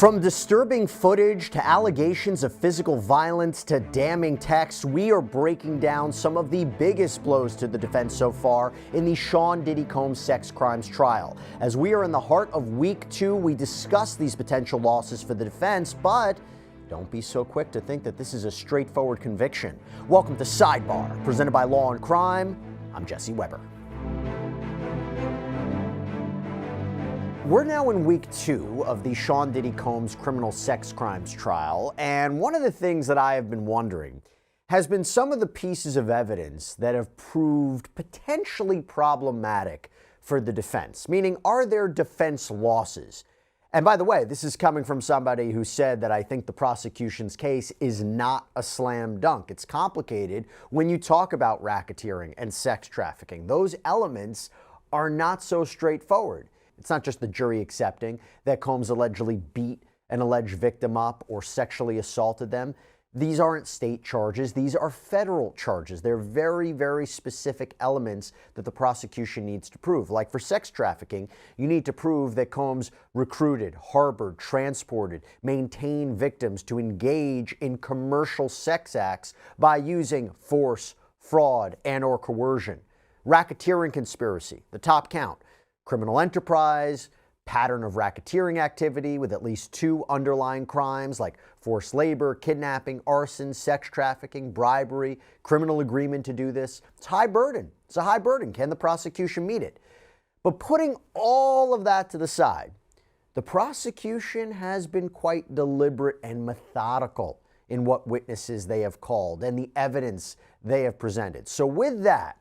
From disturbing footage to allegations of physical violence to damning texts, we are breaking down some of the biggest blows to the defense so far in the Sean Diddy Combs sex crimes trial. As we are in the heart of week 2, we discuss these potential losses for the defense, but don't be so quick to think that this is a straightforward conviction. Welcome to Sidebar, presented by Law&Crime. I'm Jesse Weber. We're now in week 2 of the Sean Diddy Combs criminal sex crimes trial, and one of the things that I have been wondering has been some of the pieces of evidence that have proved potentially problematic for the defense, meaning are there defense losses? And by the way, this is coming from somebody who said that I think the prosecution's case is not a slam dunk. It's complicated when you talk about racketeering and sex trafficking. Those elements are not so straightforward. It's not just the jury accepting that Combs allegedly beat an alleged victim up or sexually assaulted them. These aren't state charges. These are federal charges. They're very, very specific elements that the prosecution needs to prove. Like for sex trafficking, you need to prove that Combs recruited, harbored, transported, maintained victims to engage in commercial sex acts by using force, fraud, and/or coercion. Racketeering conspiracy, the top count. Criminal enterprise, pattern of racketeering activity with at least 2 underlying crimes like forced labor, kidnapping, arson, sex trafficking, bribery, criminal agreement to do this. It's high burden. It's a high burden. Can the prosecution meet it? But putting all of that to the side, the prosecution has been quite deliberate and methodical in what witnesses they have called and the evidence they have presented. So with that,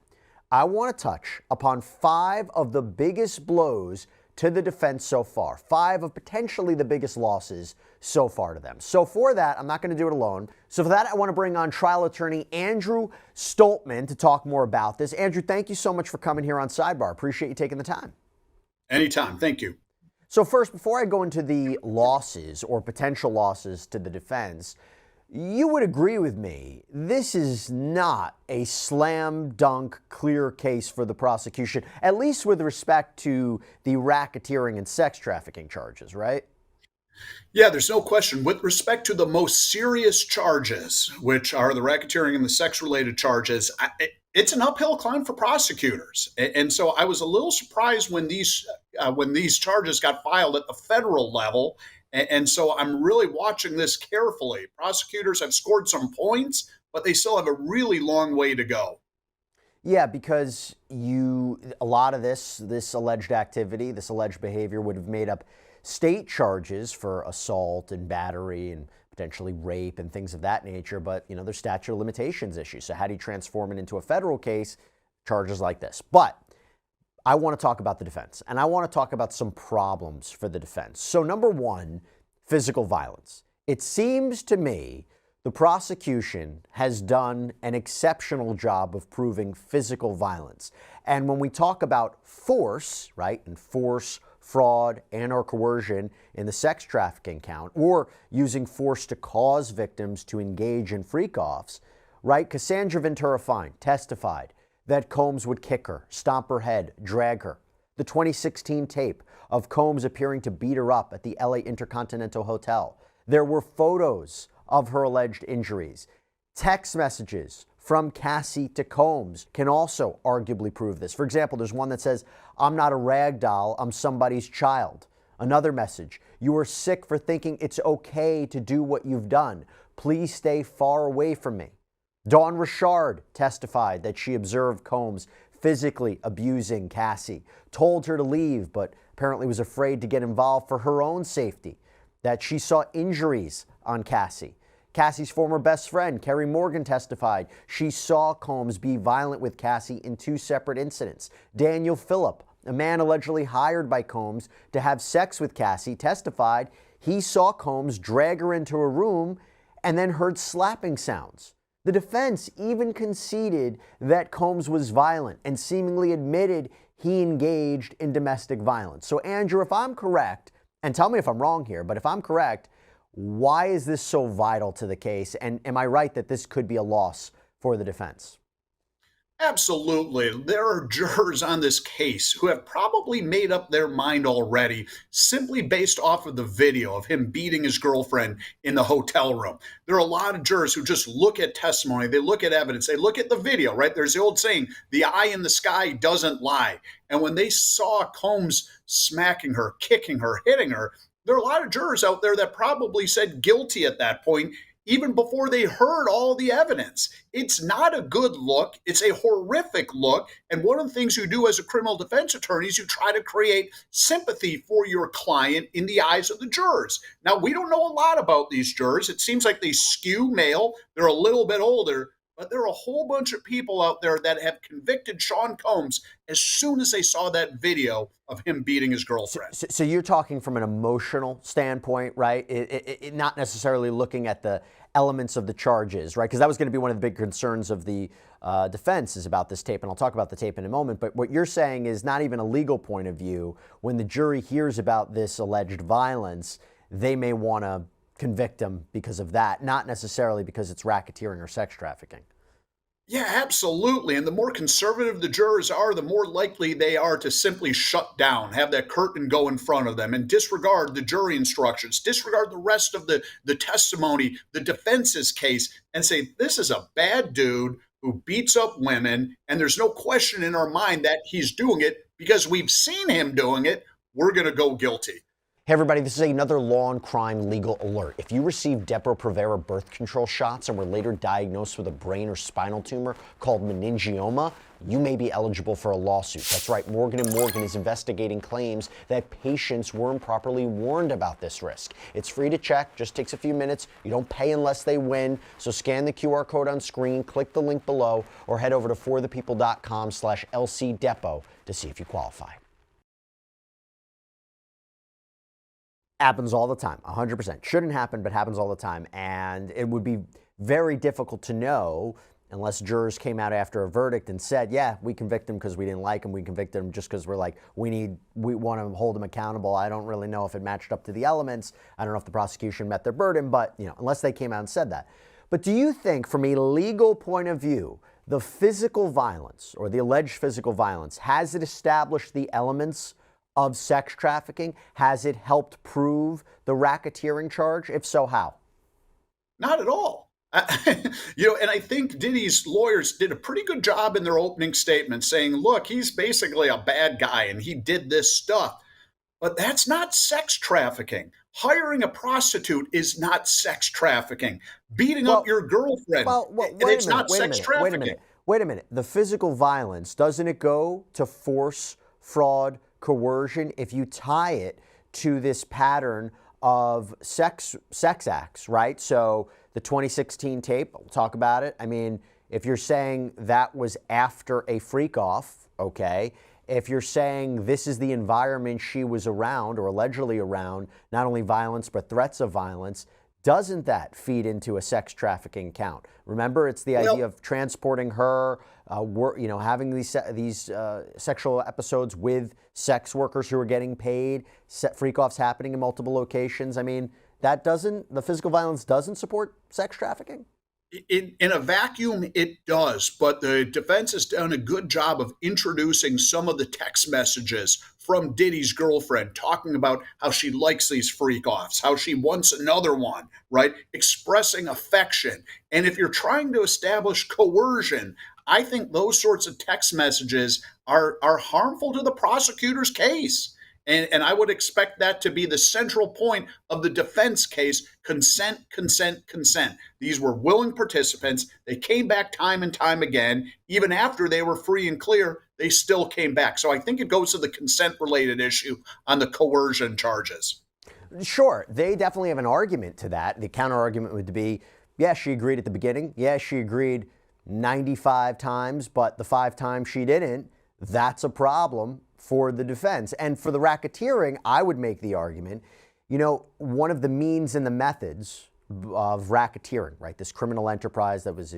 I want to touch upon 5 of the biggest blows to the defense so far, 5 of potentially the biggest losses so far to them. So for that, I'm not going to do it alone. So for that, I want to bring on trial attorney Andrew Stoltmann to talk more about this. Andrew, thank you so much for coming here on Sidebar. Appreciate you taking the time. Anytime. Thank you. So first, before I go into the losses or potential losses to the defense, you would agree with me, this is not a slam dunk clear case for the prosecution, at least with respect to the racketeering and sex trafficking charges, right? Yeah, there's no question. With respect to the most serious charges, which are the racketeering and the sex-related charges, it's an uphill climb for prosecutors. And so I was a little surprised when these charges got filed at the federal level. And so I'm really watching this carefully. Prosecutors have scored some points, but they still have a really long way to go. Yeah, because a lot of this alleged activity, this alleged behavior would have made up state charges for assault and battery and potentially rape and things of that nature. But, there's statute of limitations issues. So how do you transform it into a federal case? Charges like this. But I want to talk about the defense, and I want to talk about some problems for the defense. So number 1, physical violence. It seems to me the prosecution has done an exceptional job of proving physical violence. And when we talk about force, right, and force, fraud, and/or coercion in the sex trafficking count, or using force to cause victims to engage in freak-offs, right, Cassandra Ventura Fine testified that Combs would kick her, stomp her head, drag her. The 2016 tape of Combs appearing to beat her up at the LA Intercontinental Hotel. There were photos of her alleged injuries. Text messages from Cassie to Combs can also arguably prove this. For example, there's one that says, "I'm not a rag doll, I'm somebody's child." Another message, "You are sick for thinking it's okay to do what you've done. Please stay far away from me." Dawn Richard testified that she observed Combs physically abusing Cassie, told her to leave, but apparently was afraid to get involved for her own safety, that she saw injuries on Cassie. Cassie's former best friend, Kerry Morgan, testified she saw Combs be violent with Cassie in 2 separate incidents. Daniel Phillip, a man allegedly hired by Combs to have sex with Cassie, testified he saw Combs drag her into a room and then heard slapping sounds. The defense even conceded that Combs was violent and seemingly admitted he engaged in domestic violence. So Andrew, if I'm correct, and tell me if I'm wrong here, but if I'm correct, why is this so vital to the case? And am I right that this could be a loss for the defense? Absolutely. There are jurors on this case who have probably made up their mind already simply based off of the video of him beating his girlfriend in the hotel room. There are a lot of jurors who just look at testimony, they look at evidence, they look at the video, right? There's the old saying, the eye in the sky doesn't lie. And when they saw Combs smacking her, kicking her, hitting her, there are a lot of jurors out there that probably said guilty at that point, even before they heard all the evidence. It's not a good look. It's a horrific look. And one of the things you do as a criminal defense attorney is you try to create sympathy for your client in the eyes of the jurors. Now, we don't know a lot about these jurors. It seems like they skew male. They're a little bit older, but there are a whole bunch of people out there that have convicted Sean Combs as soon as they saw that video of him beating his girlfriend. So you're talking from an emotional standpoint, right? Not necessarily looking at the elements of the charges, right? Because that was going to be one of the big concerns of the defense is about this tape, and I'll talk about the tape in a moment. But what you're saying is not even a legal point of view. When the jury hears about this alleged violence, they may want to convict him because of that, not necessarily because it's racketeering or sex trafficking. Yeah, absolutely. And the more conservative the jurors are, the more likely they are to simply shut down, have that curtain go in front of them, and disregard the jury instructions, disregard the rest of the testimony, the defense's case, and say, this is a bad dude who beats up women, and there's no question in our mind that he's doing it because we've seen him doing it. We're going to go guilty. Hey everybody, this is another Law and Crime legal alert. If you received Depo-Provera birth control shots and were later diagnosed with a brain or spinal tumor called meningioma, you may be eligible for a lawsuit. That's right, Morgan & Morgan is investigating claims that patients weren't properly warned about this risk. It's free to check, just takes a few minutes. You don't pay unless they win. So scan the QR code on screen, click the link below, or head over to forthepeople.com/LCDepo to see if you qualify. Happens all the time, 100%. Shouldn't happen, but happens all the time. And it would be very difficult to know unless jurors came out after a verdict and said, yeah, we convict him because we didn't like him. We convicted him just because we're like, we want to hold him accountable. I don't really know if it matched up to the elements. I don't know if the prosecution met their burden, but unless they came out and said that. But do you think, from a legal point of view, the physical violence or the alleged physical violence, has it established the elements of sex trafficking? Has it helped prove the racketeering charge? If so, how? Not at all. And I think Diddy's lawyers did a pretty good job in their opening statement saying, look, he's basically a bad guy and he did this stuff. But that's not sex trafficking. Hiring a prostitute is not sex trafficking. Beating up your girlfriend, it's not sex trafficking. Wait a minute. The physical violence, doesn't it go to force, fraud, coercion if you tie it to this pattern of sex acts, right? So the 2016 tape, we'll talk about it. I mean, if you're saying that was after a freak off, okay. If you're saying this is the environment she was around or allegedly around, not only violence but threats of violence, doesn't that feed into a sex trafficking count? Remember, it's the idea of transporting her, having these sexual episodes with sex workers who are getting paid, freak-offs happening in multiple locations. I mean, the physical violence doesn't support sex trafficking? In a vacuum, it does, but the defense has done a good job of introducing some of the text messages from Diddy's girlfriend talking about how she likes these freak-offs, how she wants another one, right? Expressing affection. And if you're trying to establish coercion, I think those sorts of text messages are harmful to the prosecutor's case. And I would expect that to be the central point of the defense case: consent, consent, consent. These were willing participants. They came back time and time again. Even after they were free and clear, they still came back. So I think it goes to the consent-related issue on the coercion charges. Sure, they definitely have an argument to that. The counter-argument would be, yeah, she agreed at the beginning. Yeah, she agreed 95 times, but the 5 times she didn't, that's a problem for the defense. And for the racketeering, I would make the argument, one of the means and the methods of racketeering, right? This criminal enterprise that was,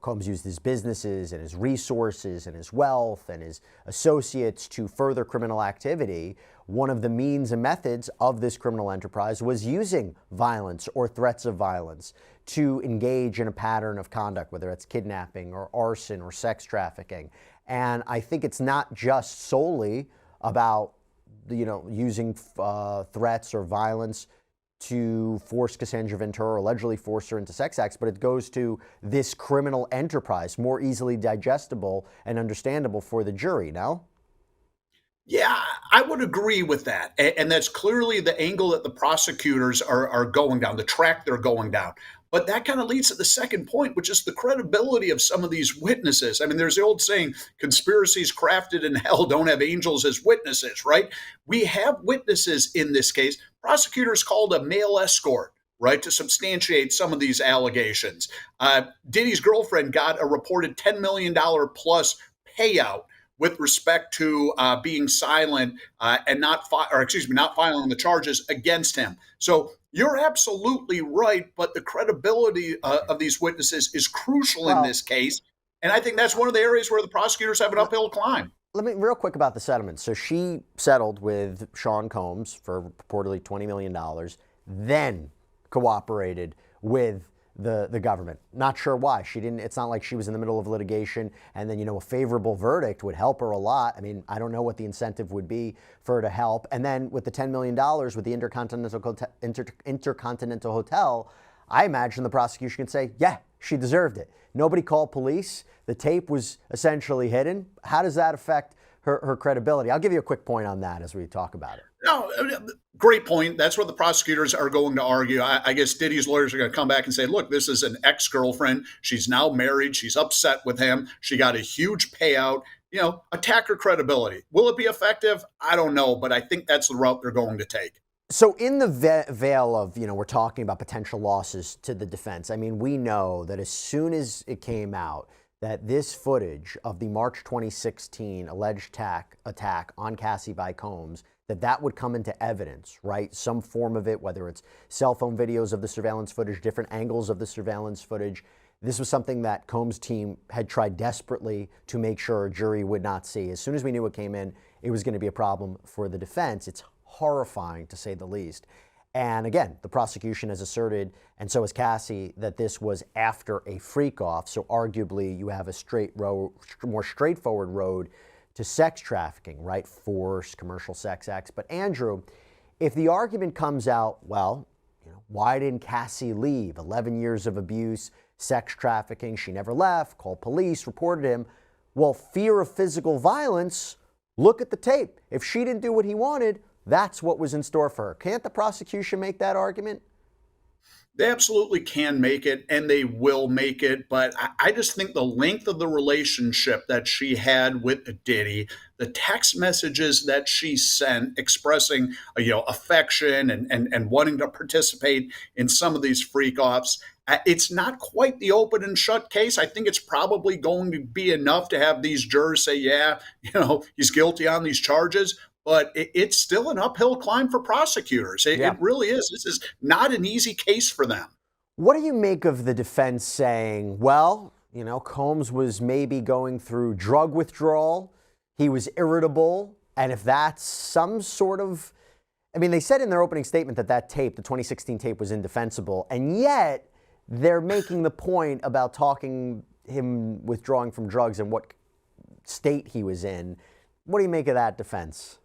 Combs used his businesses and his resources and his wealth and his associates to further criminal activity, one of the means and methods of this criminal enterprise was using violence or threats of violence to engage in a pattern of conduct, whether it's kidnapping or arson or sex trafficking. And I think it's not just solely about, using threats or violence to force Cassandra Ventura, or allegedly force her into sex acts, but it goes to this criminal enterprise, more easily digestible and understandable for the jury, no? Yeah, I would agree with that. And that's clearly the angle that the prosecutors are going down, the track they're going down. But that kind of leads to the second point, which is the credibility of some of these witnesses. I mean, there's the old saying, conspiracies crafted in hell don't have angels as witnesses, right? We have witnesses in this case. Prosecutors called a male escort, right, to substantiate some of these allegations. Diddy's girlfriend got a reported $10 million plus payout with respect to being silent and not filing the charges against him. So you're absolutely right, but the credibility of these witnesses is crucial in this case. And I think that's one of the areas where the prosecutors have an uphill climb. Let me real quick about the settlement. So she settled with Sean Combs for purportedly $20 million, then cooperated with the government. Not sure why. She didn't, it's not like she was in the middle of litigation and then, a favorable verdict would help her a lot. I mean, I don't know what the incentive would be for her to help. And then with the $10 million with the Intercontinental Hotel, I imagine the prosecution could say, yeah, she deserved it. Nobody called police. The tape was essentially hidden. How does that affect her credibility? I'll give you a quick point on that as we talk about it. No, great point. That's what the prosecutors are going to argue. I guess Diddy's lawyers are going to come back and say, look, this is an ex-girlfriend. She's now married. She's upset with him. She got a huge payout. Attack her credibility. Will it be effective? I don't know, but I think that's the route they're going to take. So in the veil of, we're talking about potential losses to the defense. I mean, we know that as soon as it came out that this footage of the March 2016 alleged attack on Cassie by Combs, that would come into evidence, right? Some form of it, whether it's cell phone videos of the surveillance footage, different angles of the surveillance footage. This was something that Combs' team had tried desperately to make sure a jury would not see. As soon as we knew it came in, it was going to be a problem for the defense. It's horrifying, to say the least. And again, the prosecution has asserted, and so has Cassie, that this was after a freak-off. So arguably, you have a more straightforward road to sex trafficking, right? Force, commercial sex acts. But Andrew, if the argument comes out, well, why didn't Cassie leave? 11 years of abuse, sex trafficking, she never left, called police, reported him. Well, fear of physical violence, look at the tape. If she didn't do what he wanted, that's what was in store for her. Can't the prosecution make that argument? They absolutely can make it, and they will make it. But I just think the length of the relationship that she had with Diddy, the text messages that she sent expressing, affection and wanting to participate in some of these freak-offs, it's not quite the open and shut case. I think it's probably going to be enough to have these jurors say, yeah, he's guilty on these charges. But it's still an uphill climb for prosecutors. It really is. This is not an easy case for them. What do you make of the defense saying, well, Combs was maybe going through drug withdrawal, he was irritable, and if that's some sort of, they said in their opening statement that tape, the 2016 tape, was indefensible, and yet they're making the point about him withdrawing from drugs and what state he was in. What do you make of that defense?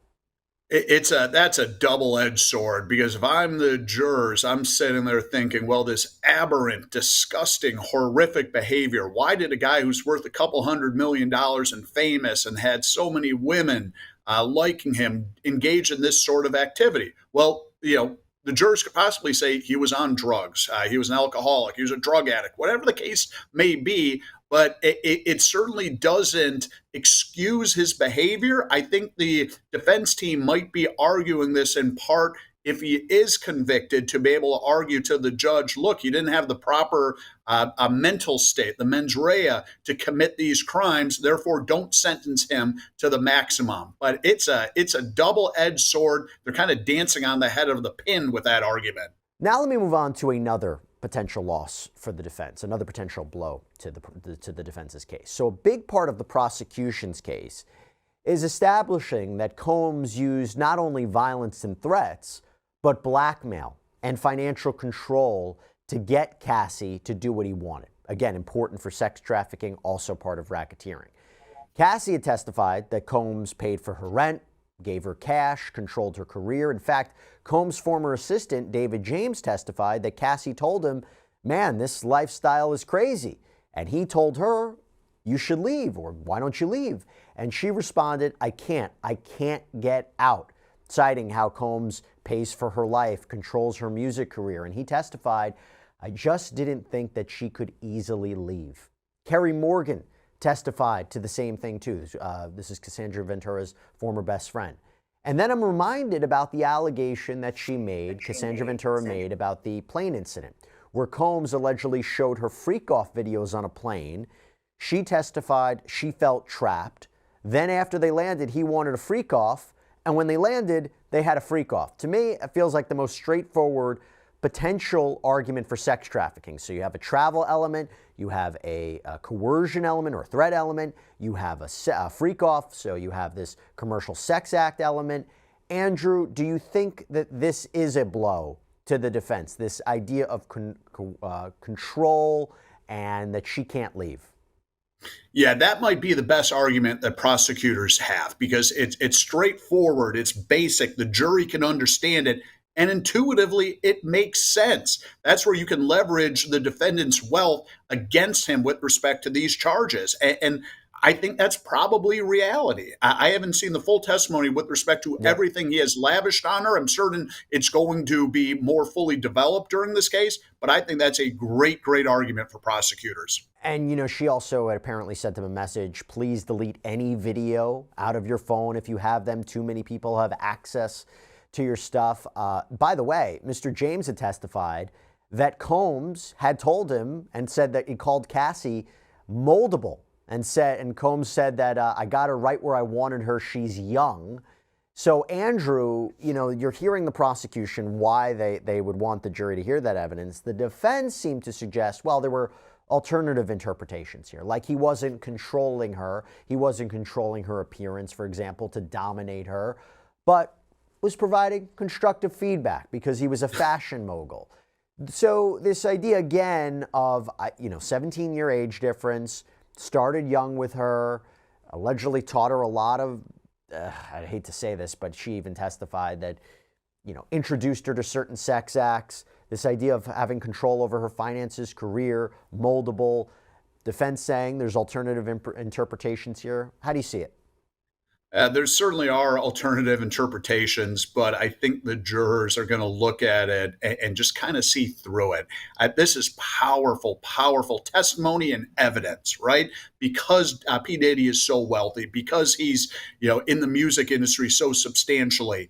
That's a double-edged sword, because if I'm the jurors, I'm sitting there thinking, well, this aberrant, disgusting, horrific behavior, why did a guy who's worth a couple $100 million and famous and had so many women liking him engage in this sort of activity? Well, the jurors could possibly say he was on drugs, he was an alcoholic, he was a drug addict, whatever the case may be. But it certainly doesn't excuse his behavior. I think the defense team might be arguing this in part, if he is convicted, to be able to argue to the judge, look, you didn't have the proper mental state, the mens rea, to commit these crimes, therefore don't sentence him to the maximum. But it's a double-edged sword. They're kind of dancing on the head of the pin with that argument. Now let me move on to another potential loss for the defense, another potential blow to the defense's case. So a big part of the prosecution's case is establishing that Combs used not only violence and threats, but blackmail and financial control to get Cassie to do what he wanted. Again, important for sex trafficking, also part of racketeering. Cassie had testified that Combs paid for her rent, gave her cash, controlled her career. In fact, Combs' former assistant, David James, testified that Cassie told him, "Man, this lifestyle is crazy." And he told her, "You should leave," or "Why don't you leave?" And she responded, I can't get out," citing how Combs pays for her life, controls her music career. And he testified, "I just didn't think that she could easily leave." Kerry Morgan testified to the same thing too. This is Cassandra Ventura's former best friend. And then I'm reminded about the allegation that Cassandra Ventura made about the plane incident, where Combs allegedly showed her freak-off videos on a plane. She testified she felt trapped. Then after they landed, he wanted a freak-off. And when they landed, they had a freak-off. To me, it feels like the most straightforward potential argument for sex trafficking. So you have a travel element, you have a coercion element or threat element, you have a freak-off, so you have this commercial sex act element. Andrew, do you think that this is a blow to the defense, this idea of control and that she can't leave? Yeah, that might be the best argument that prosecutors have because it's straightforward, it's basic, the jury can understand it, and intuitively it makes sense. That's where you can leverage the defendant's wealth against him with respect to these charges. And I think that's probably reality. I haven't seen the full testimony with respect to everything he has lavished on her. I'm certain it's going to be more fully developed during this case, but I think that's a great, great argument for prosecutors. And, she also had apparently sent him a message, please delete any video out of your phone if you have them. Too many people have access to your stuff. By the way, Mr. James had testified that Combs had told him and said that he called Cassie moldable. And Combs said that I got her right where I wanted her. She's young. So, Andrew, you're hearing the prosecution, why they would want the jury to hear that evidence. The defense seemed to suggest, well, there were alternative interpretations here. Like he wasn't controlling her. He wasn't controlling her appearance, for example, to dominate her, but was providing constructive feedback because he was a fashion mogul. So this idea, again, of, 17-year age difference, started young with her, allegedly taught her a lot of, I hate to say this, but she even testified that, introduced her to certain sex acts. This idea of having control over her finances, career, moldable. Defense saying there's alternative interpretations here. How do you see it? There certainly are alternative interpretations, but I think the jurors are going to look at it and just kind of see through it. This is powerful, powerful testimony and evidence, right? Because P. Diddy is so wealthy, because he's in the music industry so substantially,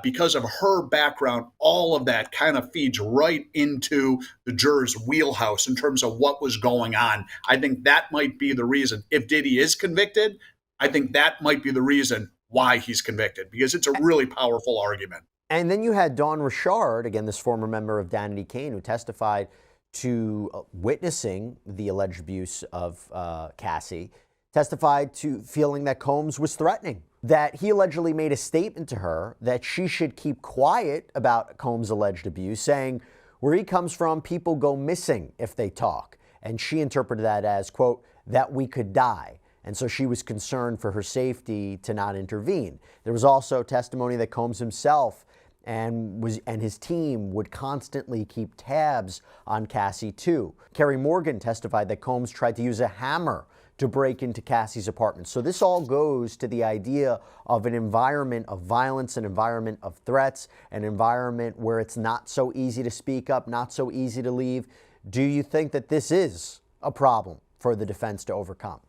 because of her background, all of that kind of feeds right into the jurors' wheelhouse in terms of what was going on. I think that might be the reason. If Diddy is convicted, I think that might be the reason why he's convicted, because it's a really powerful argument. And then you had Dawn Richard, again, this former member of Danity Kane, who testified to witnessing the alleged abuse of Cassie, testified to feeling that Combs was threatening, that he allegedly made a statement to her that she should keep quiet about Combs' alleged abuse, saying, where he comes from, people go missing if they talk. And she interpreted that as, quote, that we could die. And so she was concerned for her safety to not intervene. There was also testimony that Combs himself and his team would constantly keep tabs on Cassie too. Kerry Morgan testified that Combs tried to use a hammer to break into Cassie's apartment. So this all goes to the idea of an environment of violence, an environment of threats, an environment where it's not so easy to speak up, not so easy to leave. Do you think that this is a problem for the defense to overcome?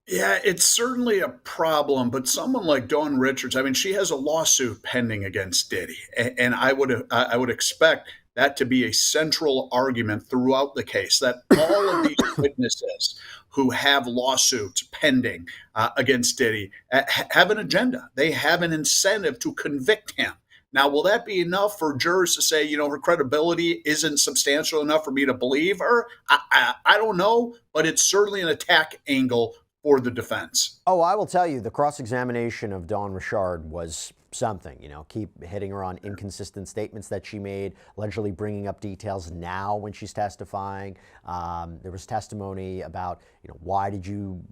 Yeah, it's certainly a problem, but someone like Dawn Richards, I mean, she has a lawsuit pending against Diddy, and I would expect that to be a central argument throughout the case, that all of these witnesses who have lawsuits pending against Diddy have an agenda. They have an incentive to convict him. Now, will that be enough for jurors to say, her credibility isn't substantial enough for me to believe her? I don't know, but it's certainly an attack angle for the defense. Oh, I will tell you, the cross-examination of Dawn Richard was something. Keep hitting her on inconsistent statements that she made, allegedly bringing up details now when she's testifying. There was testimony about, why did you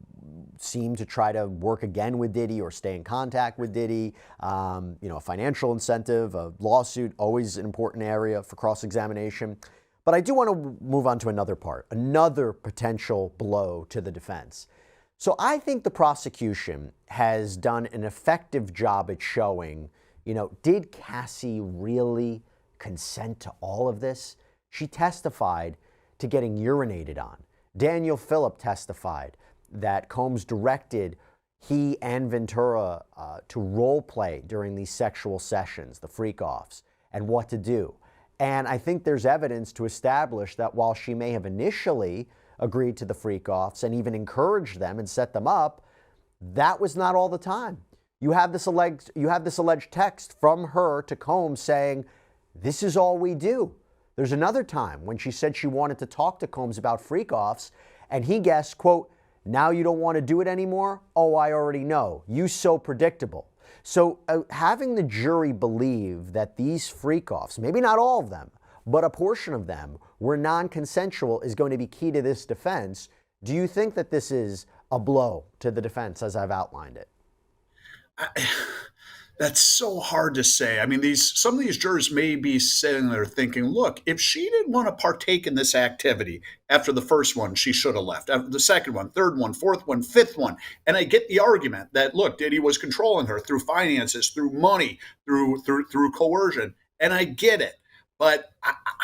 seem to try to work again with Diddy or stay in contact with Diddy? A financial incentive, a lawsuit, always an important area for cross-examination. But I do want to move on to another part, another potential blow to the defense. So I think the prosecution has done an effective job at showing, did Cassie really consent to all of this? She testified to getting urinated on. Daniel Phillip testified that Combs directed he and Ventura to role play during these sexual sessions, the freak-offs, and what to do. And I think there's evidence to establish that while she may have initially agreed to the freak-offs and even encouraged them and set them up, that was not all the time. You have this alleged text from her to Combs saying, this is all we do. There's another time when she said she wanted to talk to Combs about freak-offs, and he guessed, quote, now you don't want to do it anymore? Oh, I already know. You so predictable. So having the jury believe that these freak-offs, maybe not all of them, but a portion of them were non-consensual is going to be key to this defense. Do you think that this is a blow to the defense as I've outlined it? That's so hard to say. I mean, some of these jurors may be sitting there thinking, look, if she didn't want to partake in this activity after the first one, she should have left. After the second one, third one, fourth one, fifth one. And I get the argument that, look, Diddy was controlling her through finances, through money, through coercion. And I get it. But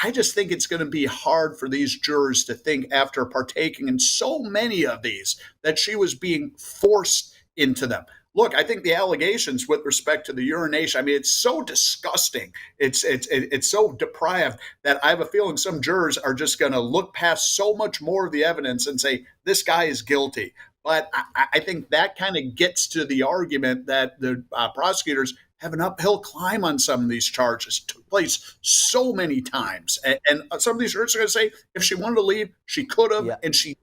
I just think it's going to be hard for these jurors to think after partaking in so many of these that she was being forced into them. Look, I think the allegations with respect to the urination, I mean, it's so disgusting. It's so deprived that I have a feeling some jurors are just going to look past so much more of the evidence and say, this guy is guilty. But I think that kind of gets to the argument that the prosecutors have an uphill climb on some of these charges. It took place so many times. And some of these jurors are going to say, if she wanted to leave, she could have, and she.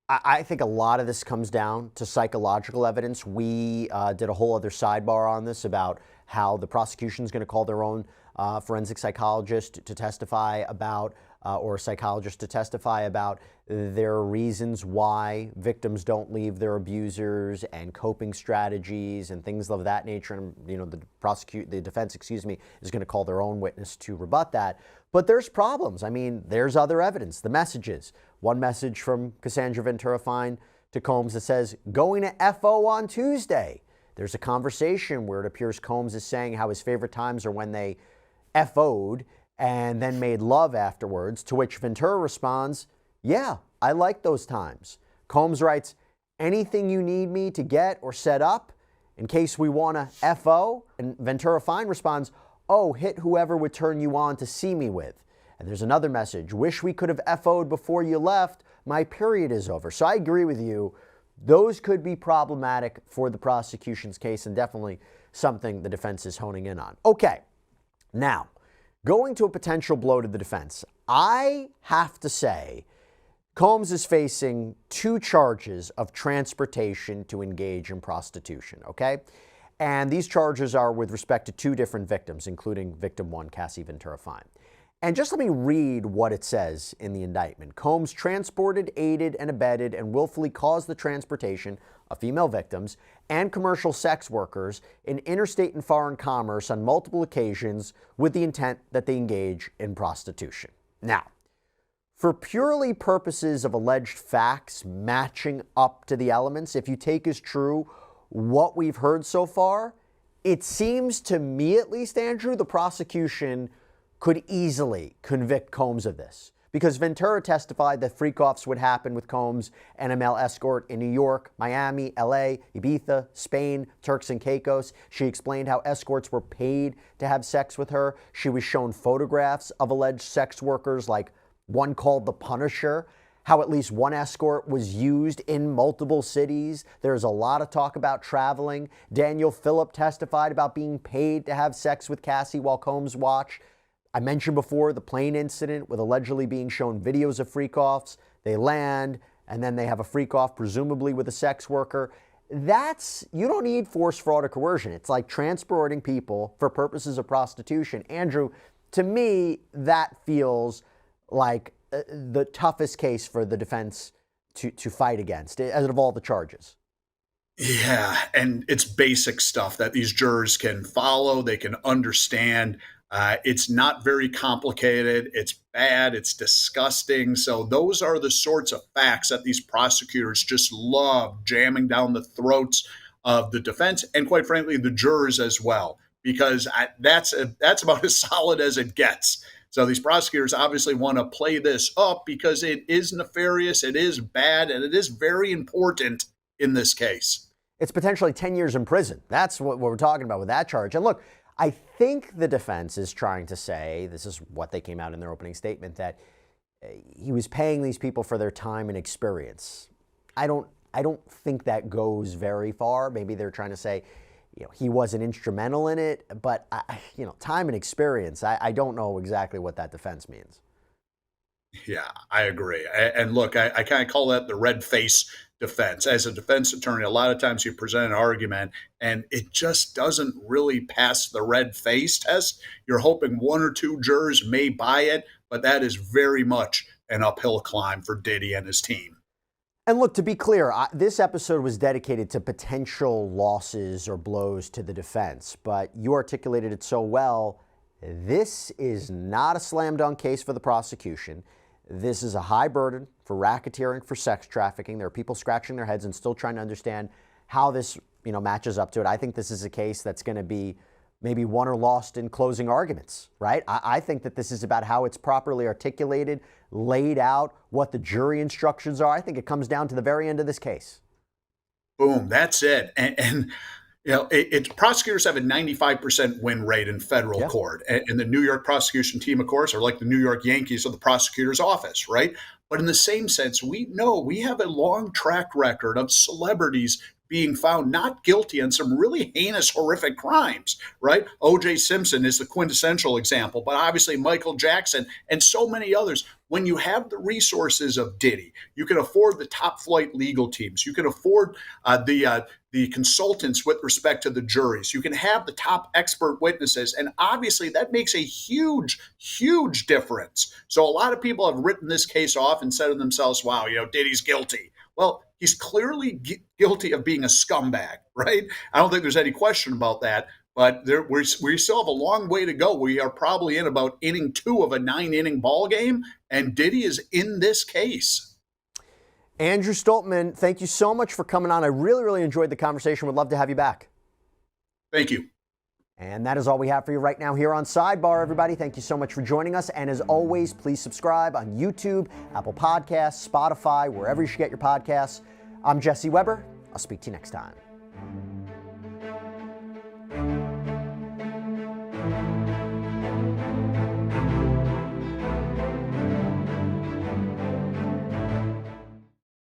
I think a lot of this comes down to psychological evidence. We did a whole other sidebar on this about how the prosecution is going to call their own forensic psychologist to testify about, or a psychologist to testify about their reasons why victims don't leave their abusers and coping strategies and things of that nature. And the defense, is going to call their own witness to rebut that. But there's problems. I mean, there's other evidence. The messages. One message from Cassandra Ventura Fine to Combs that says, going to FO on Tuesday. There's a conversation where it appears Combs is saying how his favorite times are when they FO'd and then made love afterwards, to which Ventura responds, yeah, I like those times. Combs writes, anything you need me to get or set up in case we want to FO? And Ventura Fine responds, oh, hit whoever would turn you on to see me with. And there's another message, wish we could have FO'd before you left, my period is over. So I agree with you. Those could be problematic for the prosecution's case and definitely something the defense is honing in on. Okay, now, going to a potential blow to the defense, I have to say Combs is facing 2 charges of transportation to engage in prostitution, okay? And these charges are with respect to 2 different victims, including victim 1, Cassie Ventura Fine. And just let me read what it says in the indictment. Combs transported, aided, and abetted and willfully caused the transportation of female victims and commercial sex workers in interstate and foreign commerce on multiple occasions with the intent that they engage in prostitution. Now, for purely purposes of alleged facts matching up to the elements, if you take as true what we've heard so far, it seems to me at least, Andrew, the prosecution could easily convict Combs of this. Because Ventura testified that freak-offs would happen with Combs and a male escort in New York, Miami, LA, Ibiza, Spain, Turks and Caicos. She explained how escorts were paid to have sex with her. She was shown photographs of alleged sex workers, like one called the Punisher, how at least one escort was used in multiple cities. There's a lot of talk about traveling. Daniel Phillip testified about being paid to have sex with Cassie while Combs watched. I mentioned before the plane incident with allegedly being shown videos of freak-offs. They land, and then they have a freak off, presumably with a sex worker. You don't need force, fraud, or coercion. It's like transporting people for purposes of prostitution. Andrew, to me, that feels like the toughest case for the defense to fight against, out of all the charges. Yeah, and it's basic stuff that these jurors can follow, they can understand. It's not very complicated. It's bad. It's disgusting. So those are the sorts of facts that these prosecutors just love jamming down the throats of the defense and, quite frankly, the jurors as well, because that's about as solid as it gets. So these prosecutors obviously want to play this up because it is nefarious, it is bad, and it is very important in this case. It's potentially 10 years in prison. That's what we're talking about with that charge. And look, I think the defense is trying to say, this is what they came out in their opening statement, that he was paying these people for their time and experience. I don't think that goes very far. Maybe they're trying to say, he wasn't instrumental in it, but time and experience, I don't know exactly what that defense means. Yeah, I agree. And look, I kind of call that the red face defense. As a defense attorney, a lot of times you present an argument and it just doesn't really pass the red face test. You're hoping one or two jurors may buy it, but that is very much an uphill climb for Diddy and his team. And look, to be clear, this episode was dedicated to potential losses or blows to the defense, but you articulated it so well. This is not a slam dunk case for the prosecution. This is a high burden for racketeering, for sex trafficking. There are people scratching their heads and still trying to understand how this, matches up to it. I think this is a case that's going to be maybe won or lost in closing arguments, right? I think that this is about how it's properly articulated, laid out, what the jury instructions are. I think it comes down to the very end of this case. Boom, that's it. And prosecutors have a 95% win rate in federal court. And the New York prosecution team, of course, are like the New York Yankees of the prosecutor's office, right? But in the same sense, we know we have a long track record of celebrities being found not guilty on some really heinous, horrific crimes, right? O.J. Simpson is the quintessential example, but obviously Michael Jackson and so many others. When you have the resources of Diddy, you can afford the top flight legal teams. You can afford the consultants with respect to the juries. You can have the top expert witnesses. And obviously that makes a huge, huge difference. So a lot of people have written this case off and said to themselves, wow, Diddy's guilty. Well, he's clearly guilty of being a scumbag, right? I don't think there's any question about that. But we still have a long way to go. We are probably in about inning 2 of a 9-inning ball game, and Diddy is in this case. Andrew Stoltmann, thank you so much for coming on. I really, really enjoyed the conversation. Would love to have you back. Thank you. And that is all we have for you right now here on Sidebar, everybody. Thank you so much for joining us. And as always, please subscribe on YouTube, Apple Podcasts, Spotify, wherever you should get your podcasts. I'm Jesse Weber. I'll speak to you next time.